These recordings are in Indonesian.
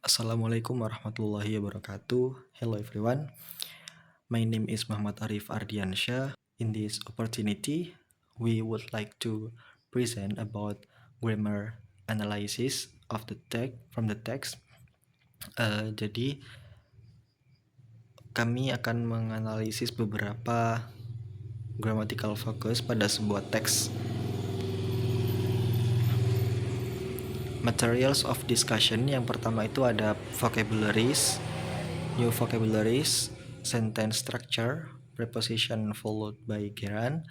Assalamualaikum warahmatullahi wabarakatuh. Hello everyone. My name is Muhammad Arif Ardiansyah. In this opportunity, we would like to present about grammar analysis of the text from the text. Jadi kami akan menganalisis beberapa grammatical focus pada sebuah teks. Materials of discussion yang pertama itu ada vocabularies, new vocabularies, sentence structure, preposition followed by gerund,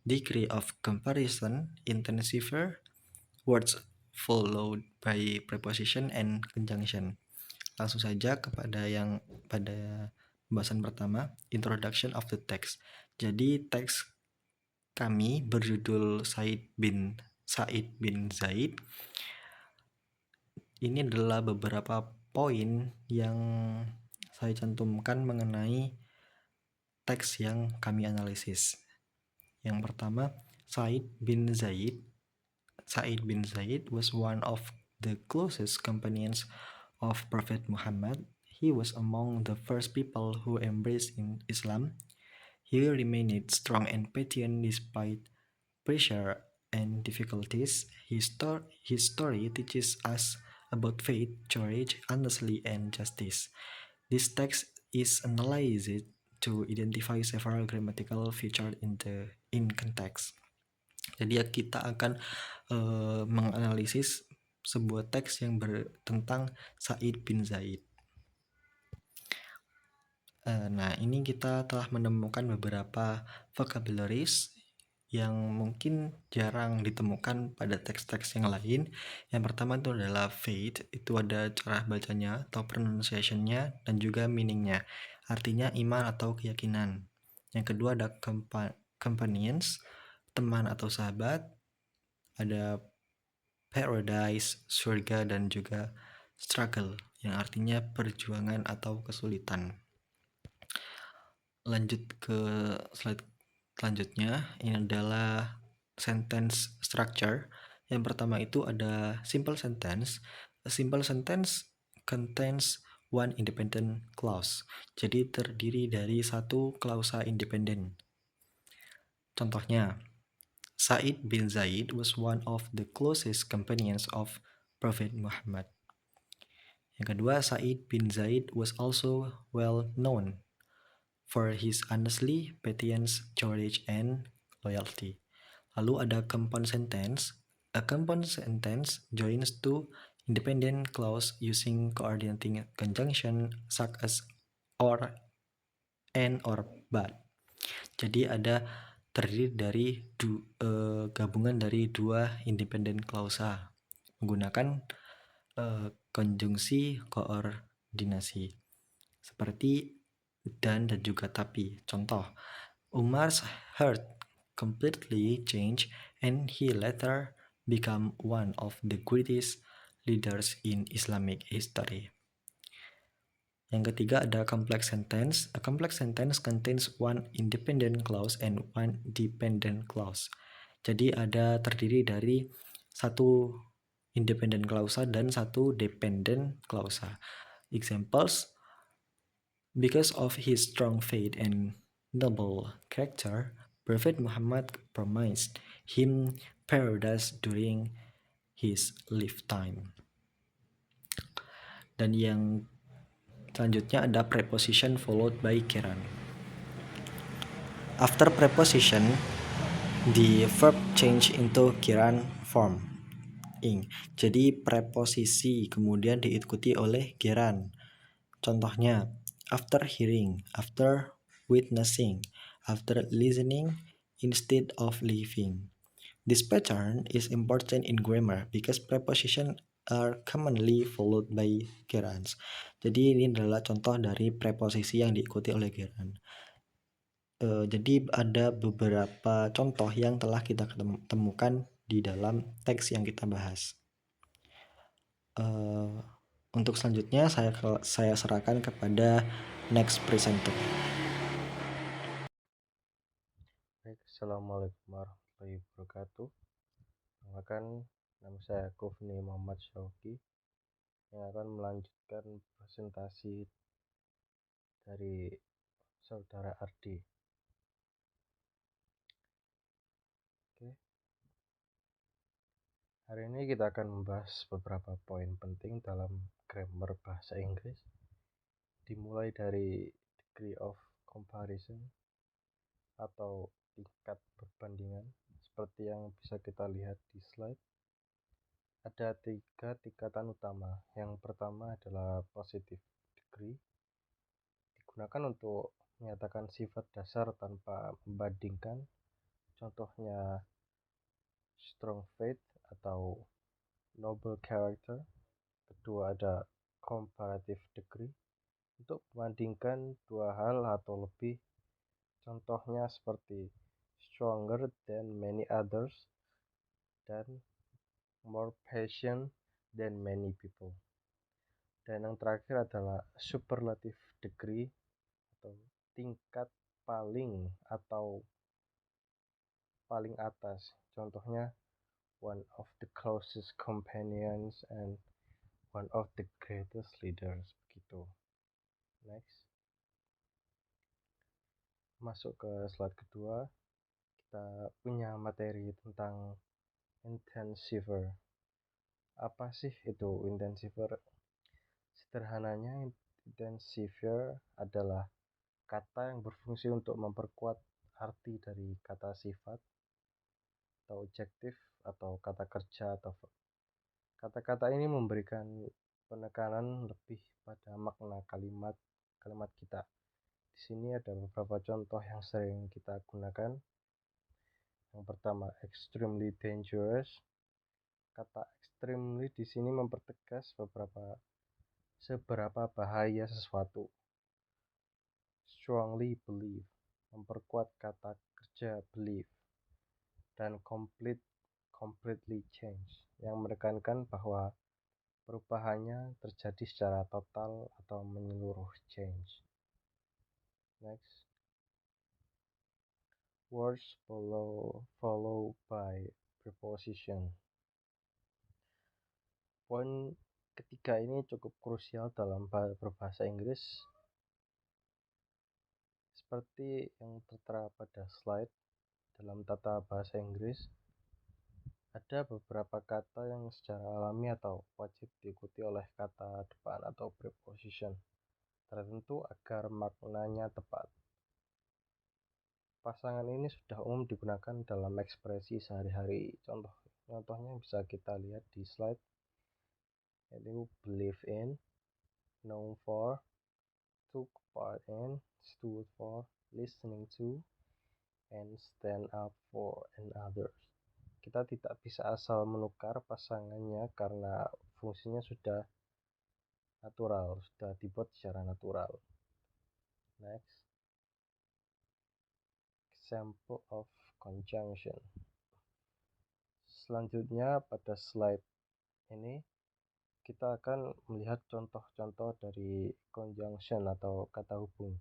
degree of comparison, intensifier, words followed by preposition and conjunction. Langsung saja pada pembahasan pertama, introduction of the text. Jadi teks kami berjudul Said bin Zaid. Ini adalah beberapa poin yang saya cantumkan mengenai teks yang kami analisis. Yang pertama, Said bin Zaid was one of the closest companions of Prophet Muhammad. He was among the first people who embraced Islam. He remained strong and patient despite pressure and difficulties. His story teaches us about faith, courage, honesty, and justice. This text is analyzed to identify several grammatical features in context. Jadi kita akan menganalisis sebuah teks yang tentang Said bin Zaid. Nah, ini kita telah menemukan beberapa vocabularies yang mungkin jarang ditemukan pada teks-teks yang lain. Yang pertama itu adalah faith, itu ada cara bacanya atau pronunciation-nya dan juga meaning-nya. Artinya iman atau keyakinan. Yang kedua ada companions, teman atau sahabat. Ada paradise, surga, dan juga struggle, yang artinya perjuangan atau kesulitan. Lanjut ke slide selanjutnya, ini adalah sentence structure. Yang pertama itu ada simple sentence. A simple sentence contains one independent clause. Jadi terdiri dari satu klausa independen. Contohnya, Said bin Zaid was one of the closest companions of Prophet Muhammad. Yang kedua, Said bin Zaid was also well known for his honesty, patience, courage, and loyalty. Lalu ada compound sentence. A compound sentence joins two independent clause using coordinating conjunction such as or, and, or, but. Jadi ada terdiri dari gabungan dari dua independent klausa menggunakan konjungsi koordinasi seperti dan juga tapi. Contoh, Umar's heart completely changed and he later became one of the greatest leaders in Islamic history. Yang ketiga ada complex sentence. A complex sentence contains one independent clause and one dependent clause. Jadi ada terdiri dari satu independent klausa dan satu dependent klausa. Examples: because of his strong faith and noble character, Prophet Muhammad promised him paradise during his lifetime. Dan yang selanjutnya ada preposition followed by gerund. After preposition, the verb change into gerund form. Jadi preposisi kemudian diikuti oleh gerund. Contohnya, after hearing, after witnessing, after listening, instead of leaving. This pattern is important in grammar because prepositions are commonly followed by gerunds. Jadi ini adalah contoh dari preposisi yang diikuti oleh gerund. Jadi ada beberapa contoh yang telah kita temukan di dalam teks yang kita bahas. Untuk selanjutnya saya serahkan kepada next presenter. Baik, Assalamualaikum warahmatullahi wabarakatuh. Perkenalkan, nama saya Kufni Muhammad Syauqi yang akan melanjutkan presentasi dari saudara Ardi. Oke, hari ini kita akan membahas beberapa poin penting dalam grammar bahasa Inggris, dimulai dari degree of comparison atau tingkat perbandingan. Seperti yang bisa kita lihat di slide, ada 3 tingkatan utama. Yang pertama adalah positive degree, digunakan untuk menyatakan sifat dasar tanpa membandingkan, contohnya strong faith atau noble character. Kedua ada comparative degree, untuk membandingkan dua hal atau lebih, contohnya seperti stronger than many others dan more patient than many people. Dan yang terakhir adalah superlative degree atau tingkat paling atau paling atas, contohnya one of the closest companions and one of the greatest leaders, begitu. Next, masuk ke slide kedua, kita punya materi tentang intensiver. Apa sih itu intensiver? Sederhananya, intensiver adalah kata yang berfungsi untuk memperkuat arti dari kata sifat atau adjektif atau kata kerja atau verb. Kata-kata ini memberikan penekanan lebih pada makna kalimat kita. Di sini ada beberapa contoh yang sering kita gunakan. Yang pertama, extremely dangerous. Kata extremely di sini mempertegas seberapa bahaya sesuatu. Strongly believe, memperkuat kata kerja believe. Dan completely change, yang menekankan bahwa perubahannya terjadi secara total atau menyeluruh, change. Next, words follow by preposition. Poin ketiga ini cukup krusial dalam berbahasa Inggris. Seperti yang tertera pada slide, dalam tata bahasa Inggris ada beberapa kata yang secara alami atau wajib diikuti oleh kata depan atau preposition tertentu agar maknanya tepat. Pasangan ini sudah umum digunakan dalam ekspresi sehari-hari. Contohnya bisa kita lihat di slide, yaitu believe in, known for, took part in, stood for, listening to, and stand up for and others. Kita tidak bisa asal menukar pasangannya karena fungsinya sudah natural, sudah dibuat secara natural. Next, example of conjunction. Selanjutnya pada slide ini kita akan melihat contoh-contoh dari conjunction atau kata hubung.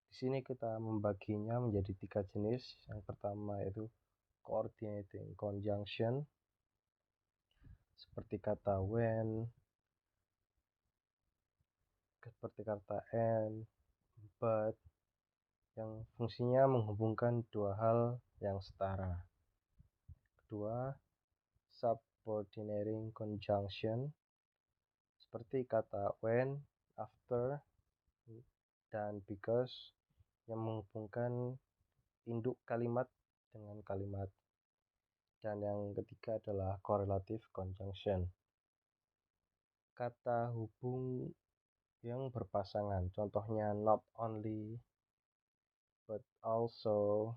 Di sini kita membaginya menjadi 3 jenis. Yang pertama yaitu coordinating conjunction, seperti kata when, seperti kata and, but, yang fungsinya menghubungkan dua hal yang setara. Kedua, subordinating conjunction, seperti kata when, after, dan because, yang menghubungkan induk kalimat dengan kalimat. Dan yang ketiga adalah correlative conjunction, kata hubung yang berpasangan, contohnya not only, but also.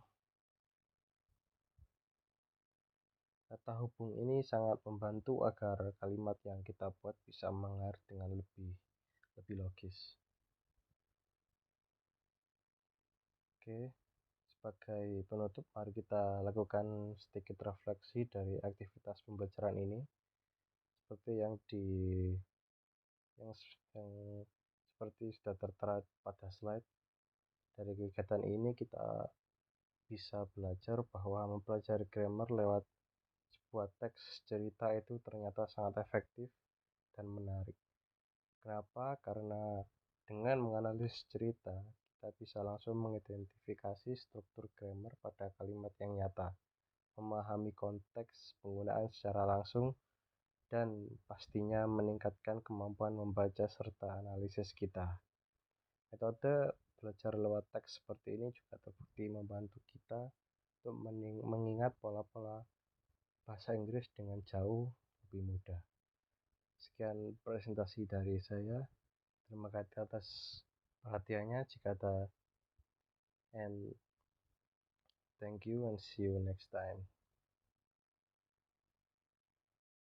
Kata hubung ini sangat membantu agar kalimat yang kita buat bisa mengalir dengan lebih logis. Oke, sebagai penutup, mari kita lakukan sedikit refleksi dari aktivitas pembelajaran ini. Seperti yang seperti sudah tertera pada slide, dari kegiatan ini kita bisa belajar bahwa mempelajari grammar lewat sebuah teks cerita itu ternyata sangat efektif dan menarik. Kenapa? Karena dengan menganalisis cerita, kita bisa langsung mengidentifikasi struktur grammar pada kalimat yang nyata, memahami konteks penggunaan secara langsung, dan pastinya meningkatkan kemampuan membaca serta analisis kita. Metode belajar lewat teks seperti ini juga terbukti membantu kita untuk mengingat pola-pola bahasa Inggris dengan jauh lebih mudah. Sekian presentasi dari saya. Terima kasih atas perhatiannya. Jika ada, and thank you and see you next time.